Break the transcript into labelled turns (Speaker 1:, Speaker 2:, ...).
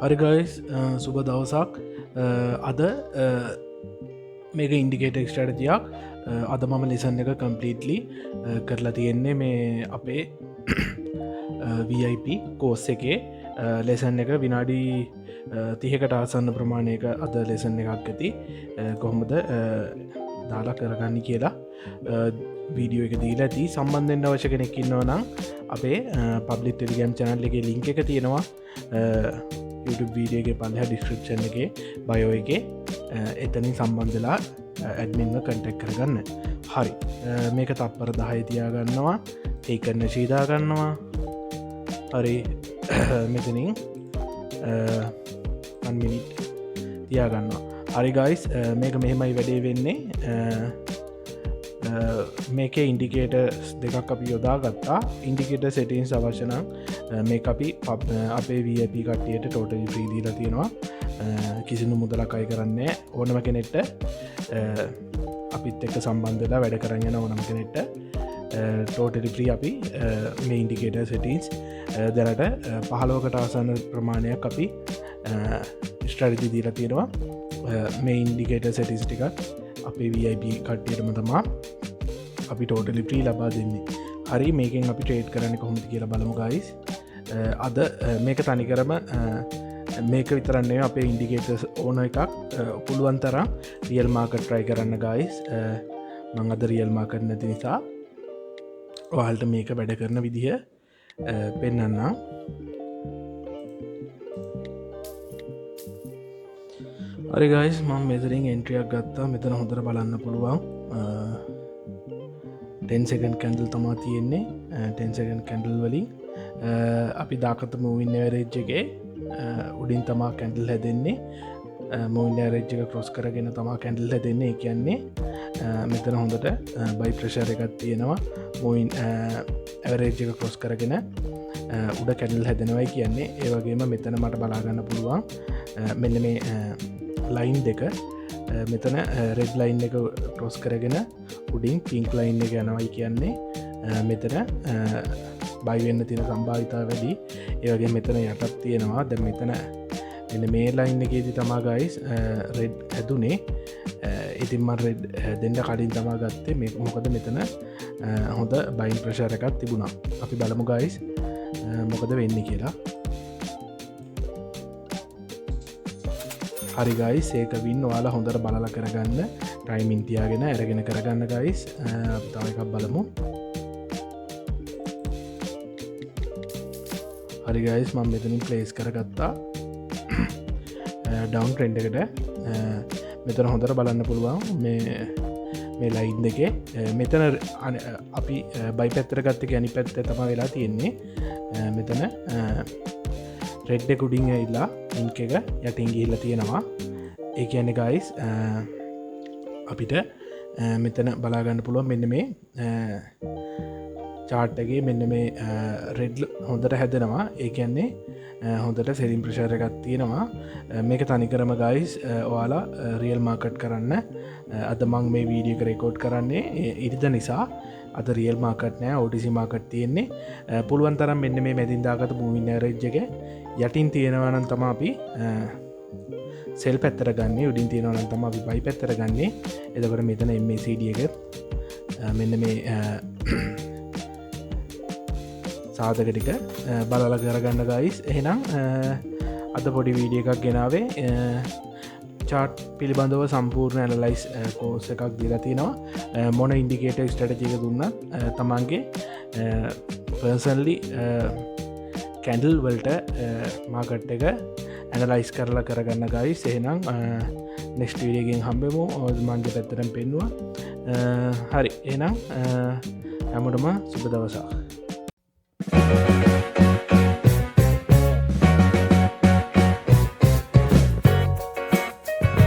Speaker 1: හරි ගයිස් සුබ දවසක් අද මේක ඉන්ඩිකේට ස්ටඩතියක් අද මම ලෙසන් එක කම්පලීටලි කරලා තියෙන්නේ මේ අපේ VIP කෝස් එකේ ලෙසන් එක විනාඩි 30කට ආසන්න ප්‍රමාණයක අද ලෙසන් එකක් ඇති කොහොමද දාලා කරගන්න කියලා වීඩියෝ එක දීලා ඇති සම්බන්ධෙන්ට අවශ්‍ය කෙනෙක් ඉන්නවා නම් අපේ පබ්ලික් ටෙලිග්‍රෑම් channel එකේ ලින්ක් එක තියෙනවා YouTube වීඩියෝගේ පල්ලෙහා ඩිස්ක්‍රිප්ෂන් එකේ බයෝ එකේ එතනින් සම්බන්ධලා ඇඩ්මින්ව කන්ටැක්ට් කරගන්න. හරි මේක තත්පර 10 තියාගන්නවා ඒ කරන ශීදා ගන්නවා. හරි මෙතනින් 1 මිනිට් තියාගන්නවා. හරි ගයිස් මේක මෙහෙමයි වැඩේ වෙන්නේ. මේක ඉන්ඩිකේටර්ස් දෙකක් අපි යොදා ගත්තා. ඉන්ඩිකේට සෙටින්ස් අවශ්‍යනම් මේ අපි අපේ VIP කට්ටියට ටෝටලි ෆ්‍රී දීලා තියෙනවා. කිසිදු මුදලක් අය කරන්නේ ඕනම කෙනෙක්ට අපිත් එක්ක සම්බන්ධලා වැඩ කරන්න යන ඕනම කෙනෙක්ට ටෝටලි ෆ්‍රී අපි මේ ඉන්ඩිකේටර් සෙටින්ස් දැනට 15කට ආසන්න ප්‍රමාණයක් අපි ස්ට්‍රැටජි දීලා තියෙනවා. මේ ඉන්ඩිකේටර් සෙටින්ස් ටිකක් අපේ VIP කට්ටියටම තමා අපි ටෝටලි ෆ්‍රී ලබා දෙන්නේ. හරි මේකෙන් අපි ට්‍රේඩ් කරන්න කොහොමද කියලා බලමු ගයිස්. අද මේක තනිකරම මේක විතරන්නේ අපේ ඉන්ඩිකේටර්ස් ඕන එකක් පුළුවන් තරම් රියල් මාකට් ට්‍රයි කරන්න ගයිස්. මං අද රියල් මාකට් නැති නිසා ඔයාලට මේක වැඩ කරන විදිහ පෙන්වන්නම්. හරි ගයිස් මම මෙතරින් එන්ට්‍රියක් ගත්තා. මෙතන හොඳට බලන්න පුළුවන් 10 second කැන්ඩල් තමා තියෙන්නේ. 10 second කැන්ඩල් වලින් අපි දාකත මූවින් ඇවරේජ් එකේ උඩින් තමා කැන්ඩල් හැදෙන්නේ. මූවින් ඇවරේජ් එක ක්‍රොස් කරගෙන තමා කැන්ඩල් හැදෙන්නේ. ඒ කියන්නේ මෙතන හොඳට බයි ප්‍රෙෂර් එකක් තියෙනවා. මූවින් ඇවරේජ් එක ක්‍රොස් කරගෙන උඩ කැන්ඩල් හැදෙනවයි කියන්නේ. ඒ වගේම මෙතන මට බලාගන්න පුළුවන් මෙන්න මේ ලයින් දෙක මෙතන රෙඩ් ලයින් එක ක්‍රොස් කරගෙන උඩින් පින්ක් ලයින් එක යනවයි කියන්නේ. මෙතන බයිවෙන්න තියෙන සම්භාවිතා වැඩි. ඒවගේ මෙතන යටත් තියෙනවා. දැන් මෙතන මෙන්න මේ ලයින් එකේදී තමා ගයිස් රෙඩ් හැදුනේ. ඉතින්ම රෙඩ් දෙන්න කලින් තමා ගත්තේ මේ මොකද මෙතන හොඳ බයින් ප්‍රෙෂර් එකක් තිබුණා. අපි බලමු ගයිස් මොකද වෙන්නේ කියලා. හරි ගයිස් ඒක වින් ඔයාලා හොඳට බලලා කරගන්න. ටයිමින් තියාගෙන අරගෙන කරගන්න ගයිස්. අපි තව එකක් බලමු. හරි ගයිස් මම මෙතනින් ප්ලේස් කරගත්තා ඩවුන් ට්‍රෙන්ඩ් එකට. මෙතන හොඳට බලන්න පුළුවන් මේ ලයින් දෙකේ මෙතන අපි බයි පැත්තට ගත්ත එක අනිත් පැත්ත තමයි වෙලා තියෙන්නේ. මෙතන රෙඩ් එක උඩින් ඇවිල්ලා ලින්ක් එක යටින් ගිහිල්ලා තියෙනවා. ඒ කියන්නේ ගයිස් අපිට මෙතන බලා ගන්න පුළුවන් මෙන්න මේ චාර්ට් එකේ මෙන්න මේ රෙඩ් හොඳට හැදෙනවා. ඒ කියන්නේ හොඳට සෙලින් ප්‍රෙෂර් එකක් තියෙනවා. මේක තනිකරම ගයිස් ඔයාලා රියල් මාකට් කරන්න. අද මං මේ වීඩියෝ එක රෙකෝඩ් කරන්නේ ඉරිදා නිසා. අද රියල් මාකට් නෑ OTC මාකට් තියෙන්නේ. පුළුවන් තරම් මෙන්න මේ මැදින් දාගත්ත මූවින් ඇවරේජ් එක යටින් තියෙනවා නම් තමයි අපි සෙල් පැත්තට ගන්නේ. උඩින් තියෙනවා නම් තමයි අපි බයි පැත්තට ගන්නේ. එතකොට මෙතන MACD එක මෙන්න මේ සාධක ටික බලලා කරගන්න ගයිස්. එහෙනම් අද පොඩි වීඩියෝ එකක් ගෙනාවේ චාට් පිළිබඳව සම්පූර්ණ ඇනලයිස් කෝස් එකක් දීලා තියෙනවා. මොන ඉන්ඩිකේටර් ස්ට්‍රැටජි එක දුන්නත් තමන්ගේ පර්සන්ලි කැන්ඩල් වලට මාකට් එක ඇනලයිස් කරලා කරගන්න ගයිස්. එහෙනම් නෙක්ස්ට් වීඩියෝ එකෙන් හම්බෙමු. මගේ පැත්තටම පෙන්නුවා. හරි එහෙනම් හැමෝටම සුබ දවසක්.